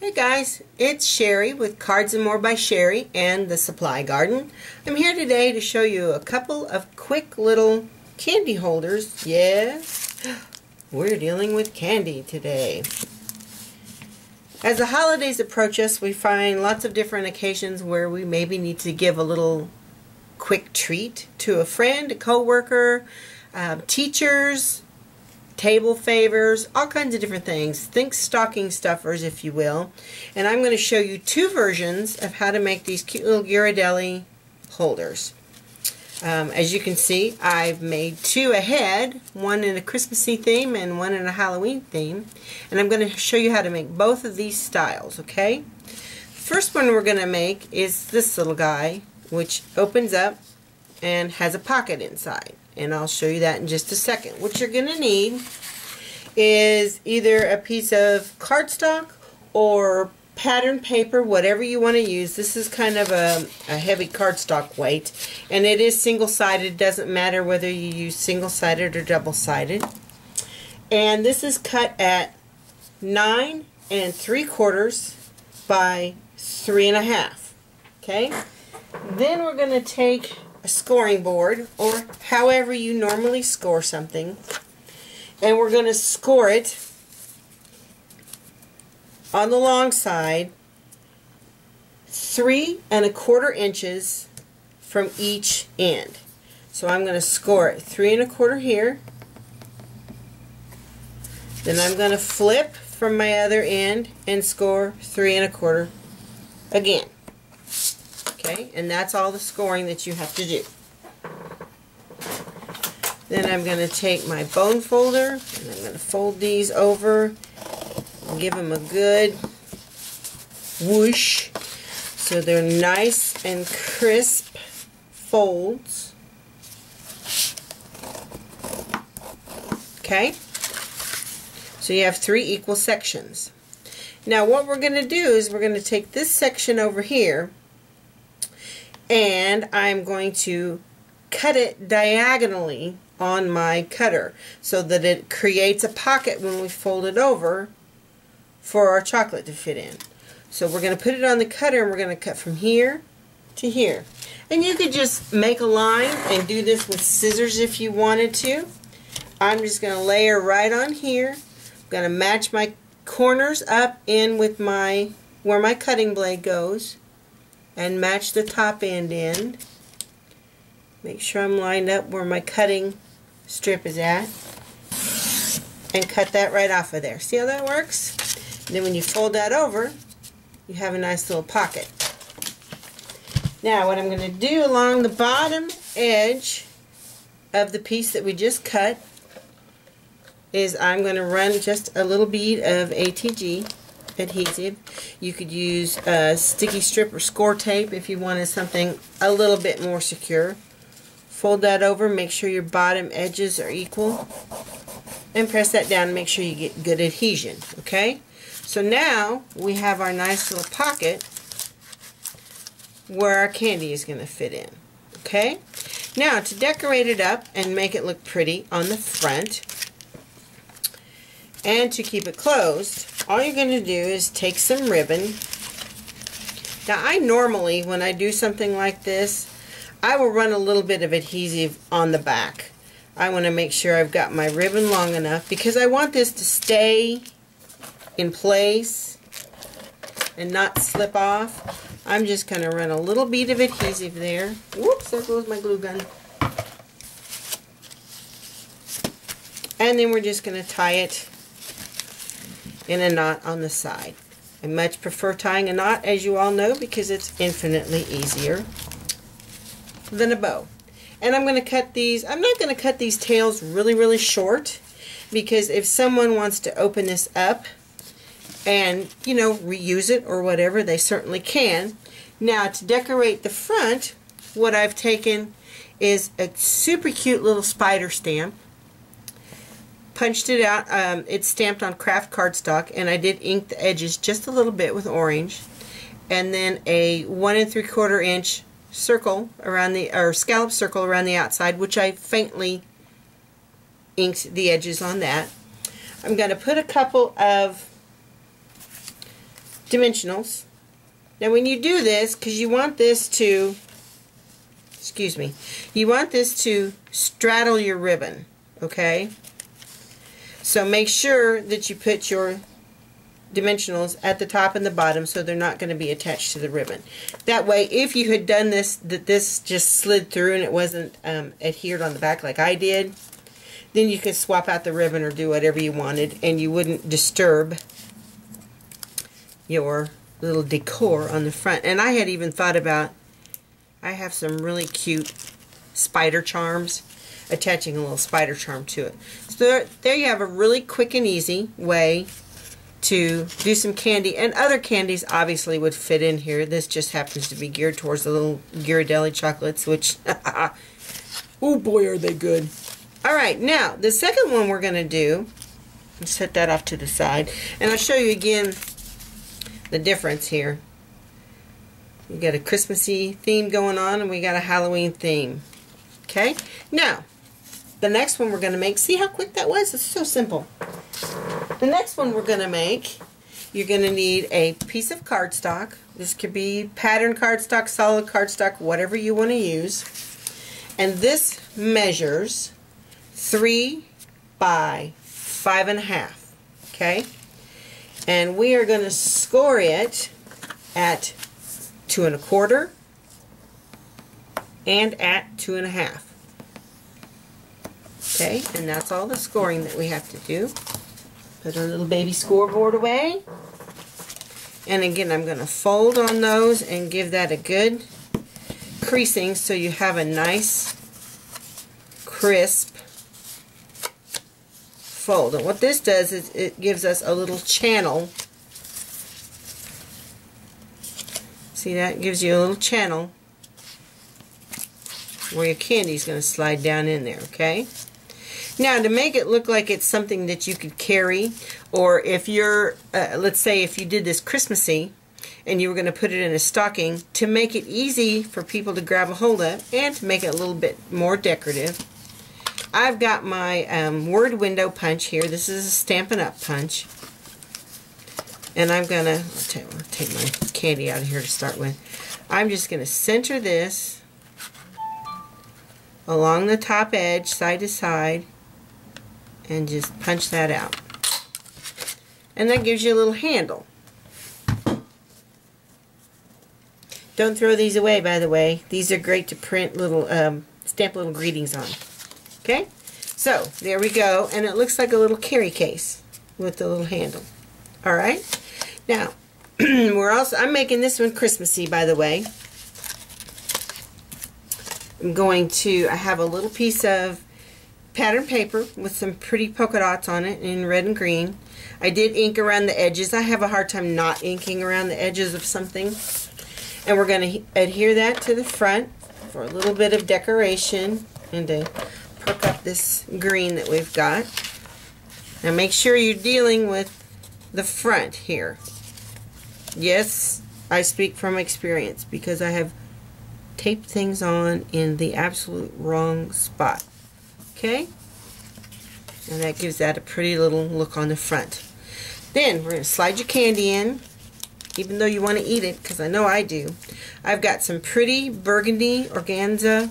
Hey guys, it's Sherry with Cards and More by Sherry and the Supply Garden. I'm here today to show you a couple of quick little candy holders. Yes, we're dealing with candy today. As the holidays approach us, we find lots of different occasions where we maybe need to give a little quick treat to a friend, a co-worker, teachers, table favors, all kinds of different things. Think stocking stuffers, if you will. And I'm going to show you two versions of how to make these cute little Ghirardelli holders. As you can see, I've made two ahead, one in a Christmassy theme and one in a Halloween theme. And I'm going to show you how to make both of these styles, okay? First one we're going to make is this little guy, which opens up and has a pocket inside. And I'll show you that in just a second. What you're going to need is either a piece of cardstock or pattern paper, whatever you want to use. This is kind of a heavy cardstock weight, and it is single-sided. It doesn't matter whether you use single-sided or double-sided. And this is cut at 9 3/4 by 3 1/2. Okay? Then we're going to take a scoring board, or however you normally score something, and we're going to score it on the long side 3 1/4 inches from each end. So I'm going to score it 3 1/4 here, then I'm going to flip from my other end and score 3 1/4 again. Okay, and that's all the scoring that you have to do. Then I'm going to take my bone folder and I'm going to fold these over and give them a good whoosh so they're nice and crisp folds. Okay, so you have 3 equal sections. Now what we're going to do is we're going to take this section over here, and I'm going to cut it diagonally on my cutter so that it creates a pocket when we fold it over for our chocolate to fit in. So we're going to put it on the cutter and we're going to cut from here to here. And you could just make a line and do this with scissors if you wanted to. I'm just going to layer right on here. I'm going to match my corners up in with my where my cutting blade goes, and match the top end in. Make sure I'm lined up where my cutting strip is at, and cut that right off of there. See how that works? And then when you fold that over, you have a nice little pocket. Now what I'm going to do along the bottom edge of the piece that we just cut is I'm going to run just a little bead of ATG adhesive. You could use sticky strip or score tape if you wanted something a little bit more secure. Fold that over, make sure your bottom edges are equal, and press that down and make sure you get good adhesion. Okay? So now we have our nice little pocket where our candy is going to fit in. Okay? Now to decorate it up and make it look pretty on the front, and to keep it closed, all you're going to do is take some ribbon. Now I normally, when I do something like this, I will run a little bit of adhesive on the back. I want to make sure I've got my ribbon long enough because I want this to stay in place and not slip off. I'm just going to run a little bead of adhesive there. Whoops, there goes my glue gun. And then we're just going to tie it in a knot on the side. I much prefer tying a knot, as you all know, because it's infinitely easier than a bow. And I'm going to cut these, I'm not going to cut these tails really short, because if someone wants to open this up and, you know, reuse it or whatever, they certainly can. Now to decorate the front, what I've taken is a super cute little spider stamp. Punched it out. It's stamped on craft cardstock, and I did ink the edges just a little bit with orange, and then a 1 3/4 inch circle around the, or scallop circle around the outside, which I faintly inked the edges on that. I'm going to put a couple of dimensionals. Now when you do this, because you want this to, you want this to straddle your ribbon, okay? So make sure that you put your dimensionals at the top and the bottom so they're not going to be attached to the ribbon. That way, if you had done this, that this just slid through and it wasn't adhered on the back like I did, then you could swap out the ribbon or do whatever you wanted and you wouldn't disturb your little decor on the front. And I had even thought about, I have some really cute spider charms, attaching a little spider charm to it. So there you have a really quick and easy way to do some candy, and other candies obviously would fit in here. This just happens to be geared towards the little Ghirardelli chocolates, which oh boy are they good. Alright, now the second one we're going to do, let's set that off to the side, and I'll show you again the difference here. We got a Christmassy theme going on and we got a Halloween theme. Okay, now the next one we're going to make, see how quick that was? It's so simple. The next one we're going to make, you're going to need a piece of cardstock. This could be pattern cardstock, solid cardstock, whatever you want to use. And this measures 3 by 5.5. Okay? And we are going to score it at 2 1/4 and at 2 1/2. Okay, and that's all the scoring that we have to do. Put our little baby scoreboard away. And again, I'm going to fold on those and give that a good creasing so you have a nice, crisp fold. And what this does is it gives us a little channel. See that? It gives you a little channel where your candy is going to slide down in there, okay? Now, to make it look like it's something that you could carry, or if you're, let's say if you did this Christmassy and you were going to put it in a stocking, to make it easy for people to grab a hold of and to make it a little bit more decorative, I've got my word window punch here. This is a Stampin' Up! Punch. And I'm going to, I'll take my candy out of here to start with. I'm just going to center this along the top edge, side to side, and just punch that out. And that gives you a little handle. Don't throw these away, by the way. These are great to print little, stamp little greetings on. Okay? So, there we go. And it looks like a little carry case with the little handle. Alright? Now, I'm making this one Christmassy, by the way. I have a little piece of pattern paper with some pretty polka dots on it in red and green. I did ink around the edges. I have a hard time not inking around the edges of something. And we're going to adhere that to the front for a little bit of decoration and to perk up this green that we've got. Now make sure you're dealing with the front here. Yes, I speak from experience because I have taped things on in the absolute wrong spot. Okay? And that gives that a pretty little look on the front. Then we're going to slide your candy in, even though you want to eat it, because I know I do. I've got some pretty burgundy organza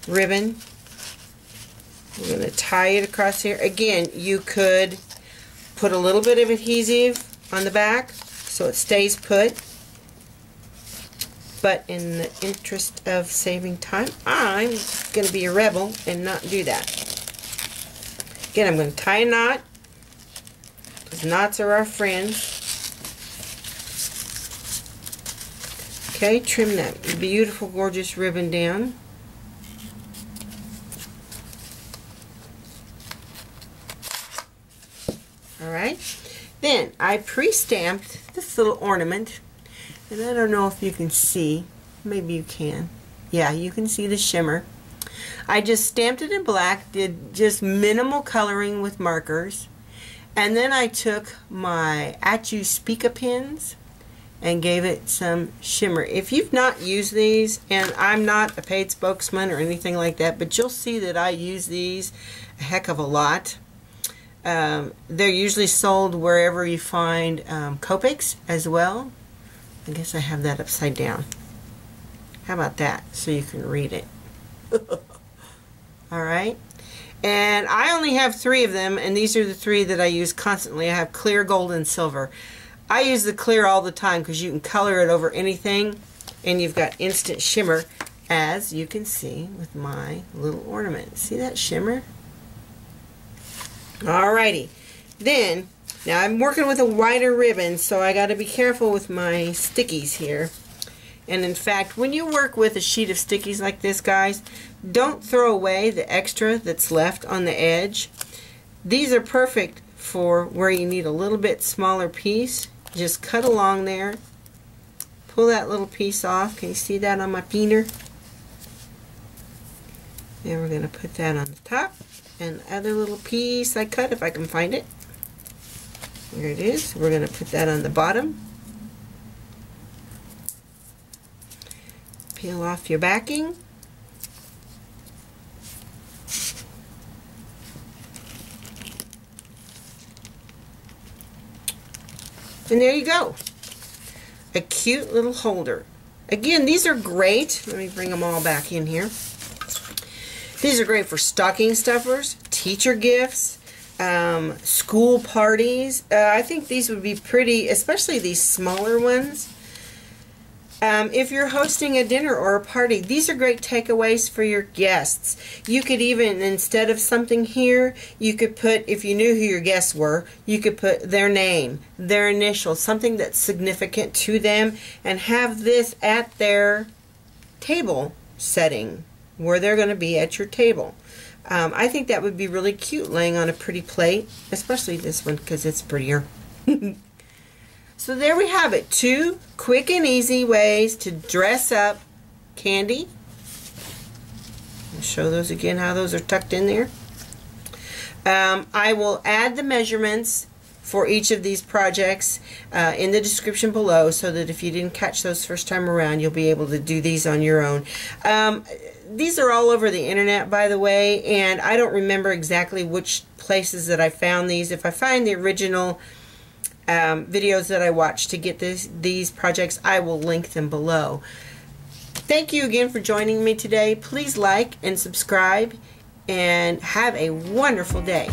ribbon. We're going to tie it across here. Again, you could put a little bit of adhesive on the back so it stays put. But in the interest of saving time, I'm going to be a rebel and not do that. Again, I'm going to tie a knot, because knots are our friends. Okay, trim that beautiful, gorgeous ribbon down. Alright, then I pre-stamped this little ornament. And I don't know if you can see. Maybe you can. Yeah, you can see the shimmer. I just stamped it in black, did just minimal coloring with markers. And then I took my At You Speak-A pins and gave it some shimmer. If you've not used these, and I'm not a paid spokesman or anything like that, but you'll see that I use these a heck of a lot. They're usually sold wherever you find Copics as well. I guess I have that upside down. How about that? So you can read it. Alright. And I only have 3 of them, and these are the 3 that I use constantly. I have clear, gold, and silver. I use the clear all the time because you can color it over anything, and you've got instant shimmer, as you can see with my little ornament. See that shimmer? Alrighty. Then, now I'm working with a wider ribbon, so I got to be careful with my stickies here. And in fact, when you work with a sheet of stickies like this, guys, don't throw away the extra that's left on the edge. These are perfect for where you need a little bit smaller piece. Just cut along there. Pull that little piece off. Can you see that on my peener? And we're going to put that on the top. And the other little piece I cut, if I can find it. There it is. We're going to put that on the bottom. Peel off your backing. And there you go. A cute little holder. Again, these are great. Let me bring them all back in here. These are great for stocking stuffers, teacher gifts, school parties. I think these would be pretty, especially these smaller ones. If you're hosting a dinner or a party, these are great takeaways for your guests. You could even, instead of something here, you could put, if you knew who your guests were, you could put their name, their initials, something that's significant to them, and have this at their table setting, where they're going to be at your table. I think that would be really cute laying on a pretty plate, especially this one because it's prettier. So there we have it. 2 quick and easy ways to dress up candy. I'll show those again, how those are tucked in there. I will add the measurements for each of these projects in the description below, so that if you didn't catch those first time around, you'll be able to do these on your own. These are all over the internet, by the way, and I don't remember exactly which places that I found these. If I find the original videos that I watched to get these projects, I will link them below. Thank you again for joining me today. Please like and subscribe, and have a wonderful day.